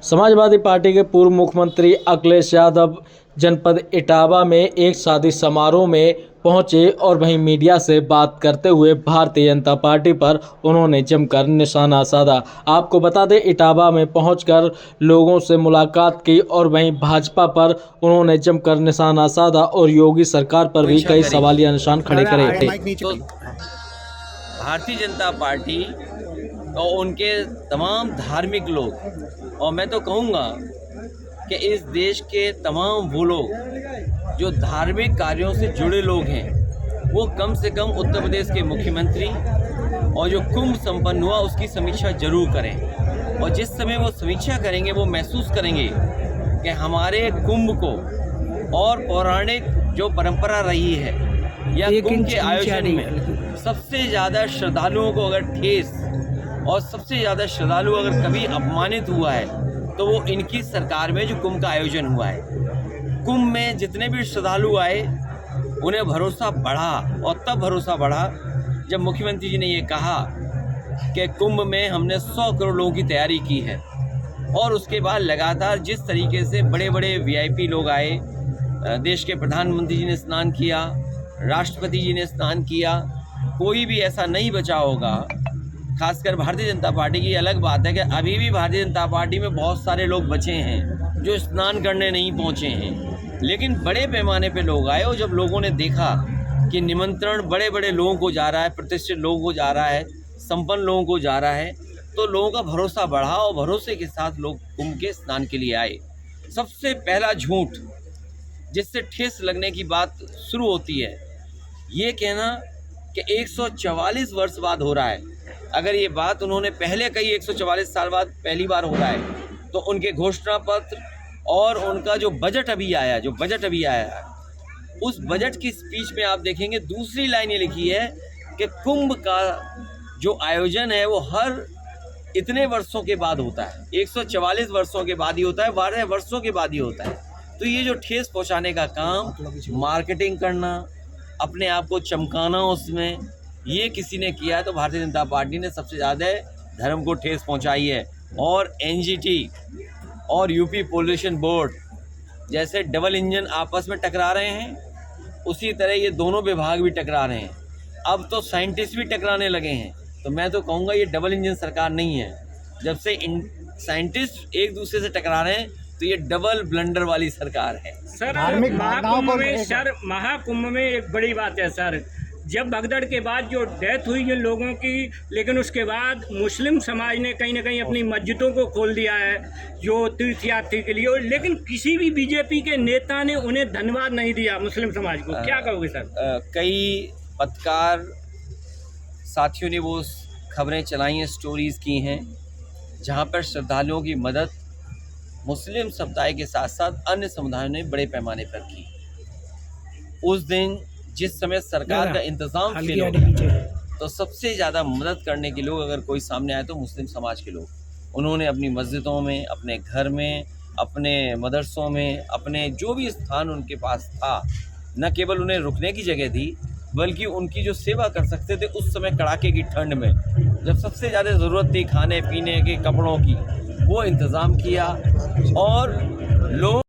Samajwadi party के पूर्व मुख्यमंत्री अखिलेश यादव जनपद इटावा में एक शादी समारोह में पहुंचे और वहीं मीडिया से बात करते हुए भारतीय जनता पार्टी पर उन्होंने जमकर निशाना साधा। आपको बता दें, इटावा में पहुंचकर लोगों से मुलाकात की और वहीं भाजपा पर उन्होंने जमकर निशाना साधा और योगी सरकार पर भी कई सवालिया निशान खड़े करे थे। तो भारतीय जनता पार्टी और उनके तमाम धार्मिक लोग, और मैं तो कहूँगा कि इस देश के तमाम वो लोग जो धार्मिक कार्यों से जुड़े लोग हैं, वो कम से कम उत्तर प्रदेश के मुख्यमंत्री और जो कुंभ संपन्न हुआ उसकी समीक्षा जरूर करें। और जिस समय वो समीक्षा करेंगे वो महसूस करेंगे कि हमारे कुंभ को और पौराणिक जो परंपरा रही है या कुंभ के आयोजन में सबसे ज़्यादा श्रद्धालुओं को अगर ठेस और सबसे ज़्यादा श्रद्धालु अगर कभी अपमानित हुआ है तो वो इनकी सरकार में जो कुंभ का आयोजन हुआ है। कुंभ में जितने भी श्रद्धालु आए उन्हें भरोसा बढ़ा, और तब भरोसा बढ़ा जब मुख्यमंत्री जी ने ये कहा कि कुंभ में हमने 100 करोड़ लोगों की तैयारी की है। और उसके बाद लगातार जिस तरीके से बड़े बड़े वीआईपी लोग आए, देश के प्रधानमंत्री जी ने स्नान किया, राष्ट्रपति जी ने स्नान किया, कोई भी ऐसा नहीं बचा होगा। खासकर भारतीय जनता पार्टी की अलग बात है कि अभी भी भारतीय जनता पार्टी में बहुत सारे लोग बचे हैं जो स्नान करने नहीं पहुंचे हैं, लेकिन बड़े पैमाने पे लोग आए। और जब लोगों ने देखा कि निमंत्रण बड़े बड़े लोगों को जा रहा है, प्रतिष्ठित लोगों को जा रहा है, संपन्न लोगों को जा रहा है, तो लोगों का भरोसा बढ़ा और भरोसे के साथ लोग कुंभ के स्नान के लिए आए। सबसे पहला झूठ जिससे ठेस लगने की बात शुरू होती है, ये कहना कि 144 वर्ष बाद हो रहा है। अगर ये बात उन्होंने पहले कही 144 साल बाद पहली बार हो रहा है, तो उनके घोषणा पत्र और उनका जो बजट अभी आया है, उस बजट की स्पीच में आप देखेंगे दूसरी लाइन ये लिखी है कि कुंभ का जो आयोजन है वो हर इतने वर्षों के बाद होता है, 144 वर्षों के बाद ही होता है, 12 वर्षों के बाद ही होता है। तो ये जो ठेस पहुंचाने का काम, मार्केटिंग करना, अपने आप को चमकाना उसमें, ये किसी ने किया है तो भारतीय जनता पार्टी ने सबसे ज़्यादा धर्म को ठेस पहुंचाई है। और एनजीटी और यूपी पोल्यूशन बोर्ड जैसे डबल इंजन आपस में टकरा रहे हैं, उसी तरह ये दोनों विभाग भी टकरा रहे हैं। अब तो साइंटिस्ट भी टकराने लगे हैं। तो मैं तो कहूँगा ये डबल इंजन सरकार नहीं है। जब से साइंटिस्ट एक दूसरे से टकरा रहे हैं तो ये डबल ब्लंडर वाली सरकार है। सर, महाकुंभ में एक बड़ी बात है सर, जब भगदड़ के बाद जो डेथ हुई है लोगों की, लेकिन उसके बाद मुस्लिम समाज ने कहीं ना कहीं अपनी मस्जिदों को खोल दिया है जो तीर्थयात्री के लिए, लेकिन किसी भी बीजेपी के नेता ने उन्हें धन्यवाद नहीं दिया मुस्लिम समाज को। क्या कहोगे सर? कई पत्रकार साथियों ने वो खबरें चलाई हैं, स्टोरीज की हैं, जहां पर श्रद्धालुओं की मदद मुस्लिम समुदाय के साथ साथ अन्य समुदायों ने बड़े पैमाने पर की। उस दिन जिस समय सरकार का इंतजाम फेल हो गया, तो सबसे ज़्यादा मदद करने के लोग अगर कोई सामने आए तो मुस्लिम समाज के लोग। उन्होंने अपनी मस्जिदों में, अपने घर में, अपने मदरसों में, अपने जो भी स्थान उनके पास था, न केवल उन्हें रुकने की जगह दी बल्कि उनकी जो सेवा कर सकते थे उस समय कड़ाके की ठंड में, जब सबसे ज़्यादा ज़रूरत थी खाने पीने के, कपड़ों की, वो इंतज़ाम किया। और लोग